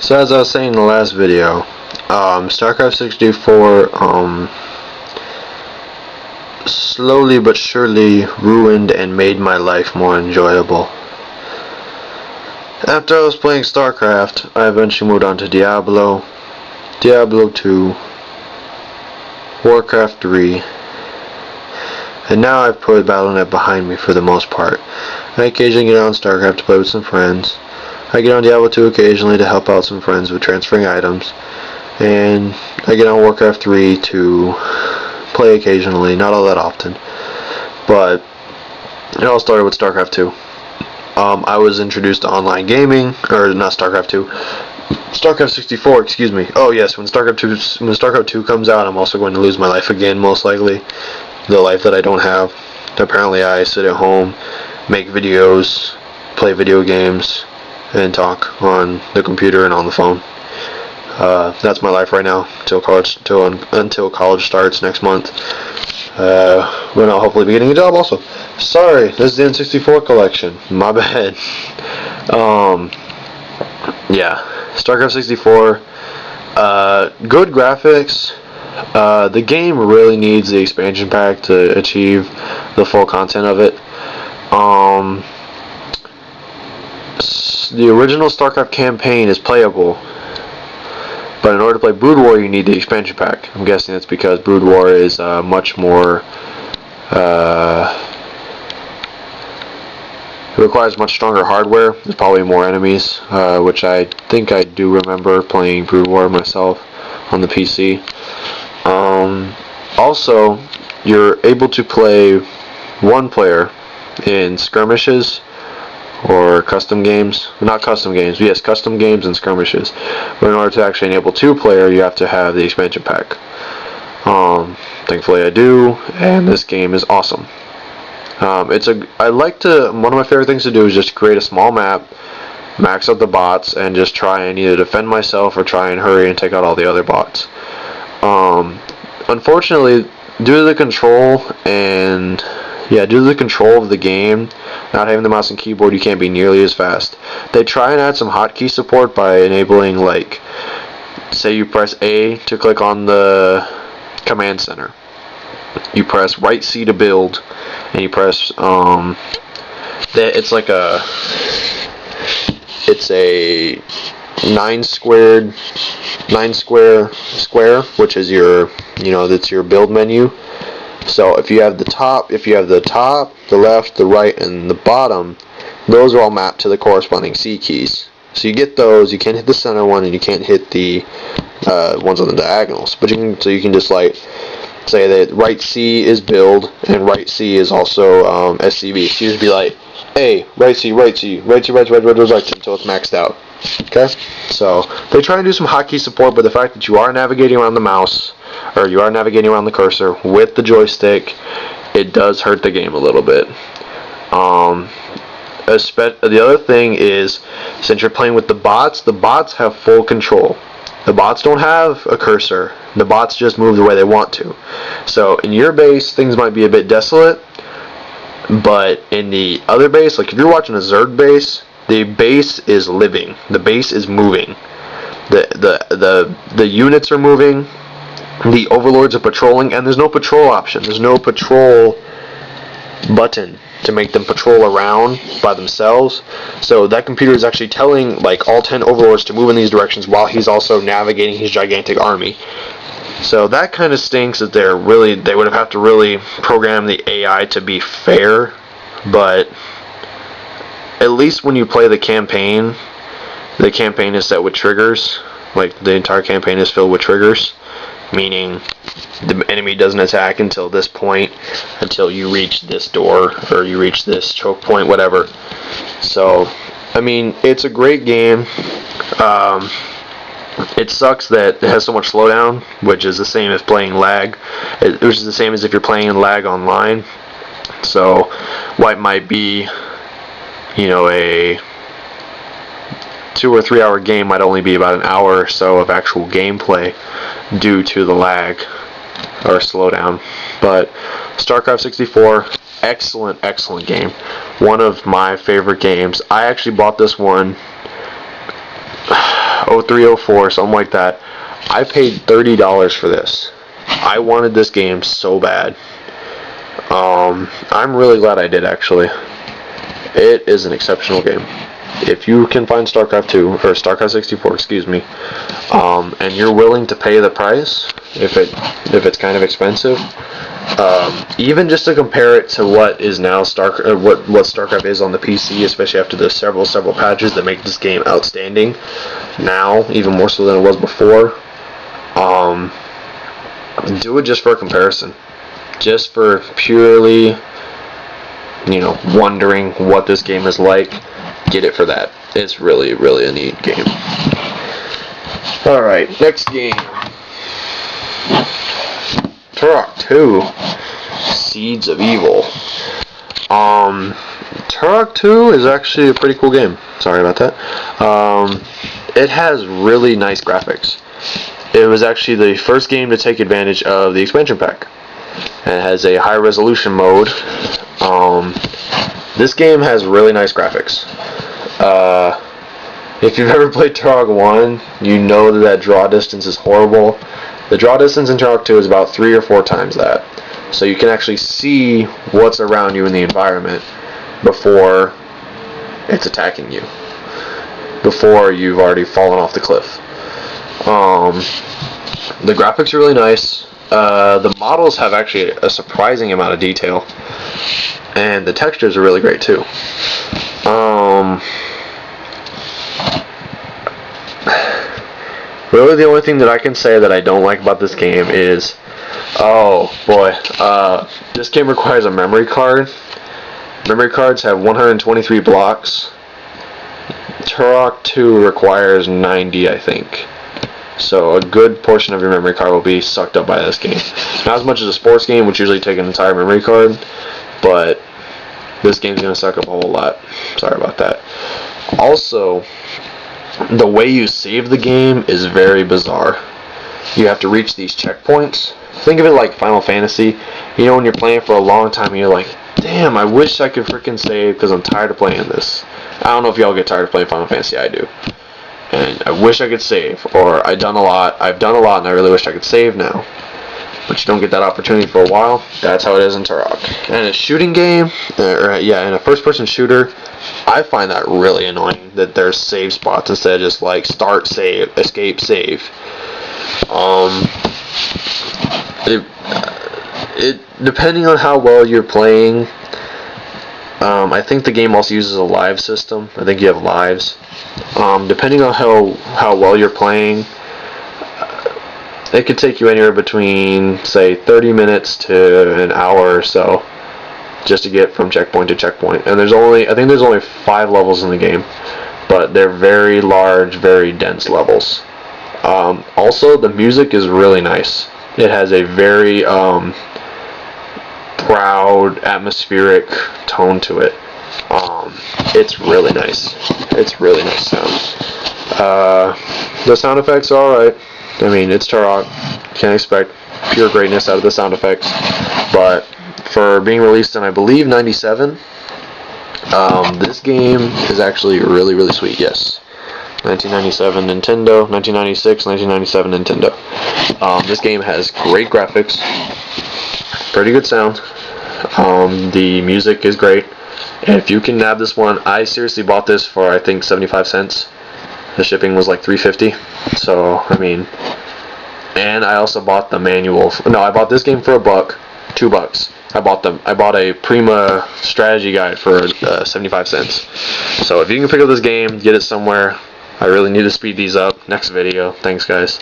So as I was saying in the last video, StarCraft 64 slowly but surely ruined and made my life more enjoyable. After I was playing StarCraft, I eventually moved on to Diablo, Diablo 2, Warcraft 3, and now I've put Battle.net behind me for the most part. I occasionally get on StarCraft to play with some friends. I get on Diablo 2 occasionally to help out some friends with transferring items, and I get on Warcraft 3 to play occasionally, not all that often. But it all started with StarCraft 2. I was introduced to online gaming, or not StarCraft 2, StarCraft 64, excuse me. Oh yes, when StarCraft 2 comes out, I'm also going to lose my life again, most likely. The life that I don't have. Apparently I sit at home, make videos, play video games, and talk on the computer and on the phone. That's my life right now until college starts next month. When I'll hopefully be getting a job also. Sorry, this is the N64 collection. My bad. Yeah, StarCraft 64. Good graphics. The game really needs the expansion pack to achieve the full content of it. The original StarCraft campaign is playable, but in order to play Brood War, you need the expansion pack. I'm guessing that's because Brood War is much more. It requires much stronger hardware. There's probably more enemies, which I think I do remember playing Brood War myself on the PC. Also, you're able to play one player in skirmishes or custom games. Not custom games, but yes, custom games and skirmishes. But in order to actually enable two-player, you have to have the expansion pack. Thankfully I do, and this game is awesome. One of my favorite things to do is just create a small map, max out the bots, and just try and either defend myself or try and hurry and take out all the other bots. Unfortunately, due to the control of the game, not having the mouse and keyboard, you can't be nearly as fast. They try and add some hotkey support by enabling, like, say you press A to click on the command center. You press right C to build, and you press it's a 9 square, which is that's your build menu. So if you have the top, the left, the right, and the bottom, those are all mapped to the corresponding C keys. So you get those. You can't hit the center one, and you can't hit the ones on the diagonals. But you can just like say that right C is build, and right C is also SCV. So you just be like, A, right C, right C, right C, right C, right C, until it's maxed out. Okay? So they try and do some hotkey support, but the fact that you are navigating around the mouse, or you are navigating around the cursor with the joystick, it does hurt the game a little bit. The other thing is, since you're playing with the bots have full control. The bots don't have a cursor. The bots just move the way they want to. So in your base, things might be a bit desolate, but in the other base, like if you're watching a Zerg base, the base is living. The base is moving. The units are moving. The overlords are patrolling, and there's no patrol option. There's no patrol button to make them patrol around by themselves. So that computer is actually telling like all 10 overlords to move in these directions while he's also navigating his gigantic army. So that kind of stinks that they would have to really program the AI to be fair, but at least when you play the campaign is set with triggers. Like the entire campaign is filled with triggers, meaning the enemy doesn't attack until this point, until you reach this door, or you reach this choke point, whatever. So, I mean, it's a great game. It sucks that it has so much slowdown, which is the same as playing lag, which is the same as if you're playing in lag online. So, what might be, a 2 or 3 hour game might only be about an hour or so of actual gameplay due to the lag or slowdown. But StarCraft 64, excellent game. One of my favorite games. I actually bought this one 03, 04, something like that. I paid $30 for this. I wanted this game so bad. I'm really glad I did, actually. It is an exceptional game. If you can find StarCraft 2, or StarCraft 64, excuse me, and you're willing to pay the price, if it's kind of expensive, even just to compare it to what is now what StarCraft is on the PC, especially after the several patches that make this game outstanding now, even more so than it was before. Do it just for a comparison, just for purely, wondering what this game is like. Get it for that. It's really, really a neat game. Alright, next game. Turok 2. Seeds of Evil. Turok 2 is actually a pretty cool game. Sorry about that. It has really nice graphics. It was actually the first game to take advantage of the expansion pack. And it has a high resolution mode. This game has really nice graphics. If you've ever played Turok 1, you know that draw distance is horrible. The draw distance in Turok 2 is about 3 or 4 times that. So you can actually see what's around you in the environment before it's attacking you. Before you've already fallen off the cliff. The graphics are really nice. The models have actually a surprising amount of detail. And the textures are really great too. Really the only thing that I can say that I don't like about this game is, oh boy, this game requires a memory card. Memory cards have 123 blocks. Turok 2 requires 90, I think. So a good portion of your memory card will be sucked up by this game. Not as much as a sports game, which usually take an entire memory card, but this game's going to suck up a whole lot. Sorry about that. Also, the way you save the game is very bizarre. You have to reach these checkpoints. Think of it like Final Fantasy. When you're playing for a long time and you're like, damn, I wish I could freaking save because I'm tired of playing this. I don't know if y'all get tired of playing Final Fantasy. I do. And I wish I could save. Or I've done a lot and I really wish I could save now. But you don't get that opportunity for a while. That's how it is in Turok. And a shooting game, in a first-person shooter, I find that really annoying that there's save spots instead of just like start, save, escape, save. Depending on how well you're playing, I think the game also uses a live system. I think you have lives. Depending on how well you're playing, it could take you anywhere between, say, 30 minutes to an hour or so just to get from checkpoint to checkpoint. And I think there's only 5 levels in the game, but they're very large, very dense levels. Also, the music is really nice. It has a very proud, atmospheric tone to it. It's really nice. It's really nice sound. The sound effects are alright. I mean, it's Turok. Can't expect pure greatness out of the sound effects. But for being released in, I believe, 97, this game is actually really, really sweet. Yes. 1997 Nintendo, 1996, 1997 Nintendo. This game has great graphics, pretty good sound. The music is great. If you can nab this one, I seriously bought this for, I think, 75 cents. The shipping was like $3.50. So, I mean, and I also bought the manual. No, I bought this game for $1, $2. I bought a Prima strategy guide for 75 cents. So if you can pick up this game, get it somewhere. I really need to speed these up. Next video. Thanks, guys.